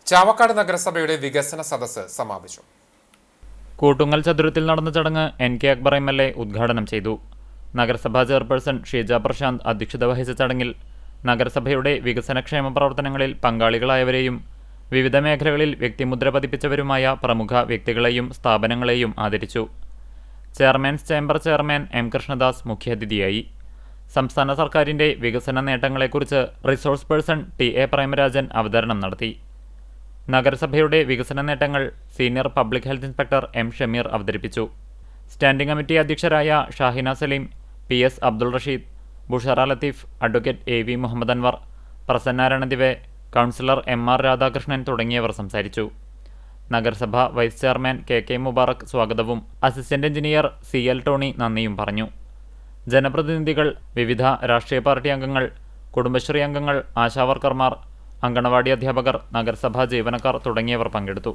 ചാവക്കാട് നഗരസഭയുടെ വികസന സദസ്സ് സമാപിച്ചു. കൂട്ടുങ്ങൽ ചതുരത്തിൽ നടന്ന ചടങ്ങ് NK അക്ബർ MLA ഉദ്ഘാടനം ചെയ്തു. നഗരസഭാ ചെയർപേഴ്സൺ ഷീജ പ്രശാന്ത് അധ്യക്ഷത വഹിച്ച ചടങ്ങിൽ നഗരസഭയുടെ വികസനക്ഷേമ പ്രവർത്തനങ്ങളിൽ പങ്കാളികളായവരെയും വിവിധ മേഖലകളിൽ വ്യക്തിമുദ്ര പതിപ്പിച്ചവരുമായ പ്രമുഖ വ്യക്തികളെയും സ്ഥാപനങ്ങളെയും ആദരിച്ചു. Chairman's chamber chairman M Krishnadas മുഖ്യാതിഥിയായി. സംസ്ഥാന സർക്കാരിന്റെ വികസന നേട്ടങ്ങളെക്കുറിച്ച് റിസോഴ്സ് പേഴ്സൺ TA പ്രേമരാജൻ അവതരണം നടത്തി. നഗരസഭയുടെ വികസന നേട്ടങ്ങൾ senior public health inspector M Shameer അവതരിപ്പിച്ചു. സ്റ്റാൻഡിംഗ് കമ്മിറ്റി അധ്യക്ഷരായ Shahina Saleem, PS Abdul Rasheed, Bushara Latheef, advocate AV Muhammad Anwar, Prasanna Dive, councillor MR Radhakrishnan തുടങ്ങിയവർ സംസാരിച്ചു. നഗരസഭ വൈസ് ചെയർമാൻ KK മുബാറക് സ്വാഗതവും അസിസ്റ്റന്റ് എഞ്ചിനീയർ CL ടോണി നന്ദിയും പറഞ്ഞു. ജനപ്രതിനിധികൾ, വിവിധ രാഷ്ട്രീയ പാർട്ടി അംഗങ്ങൾ, കുടുംബശ്രീ അംഗങ്ങൾ, ആശാവർക്കർമാർ, അങ്കണവാടി അധ്യാപകർ, നഗരസഭാ ജീവനക്കാർ തുടങ്ങിയവർ പങ്കെടുത്തു.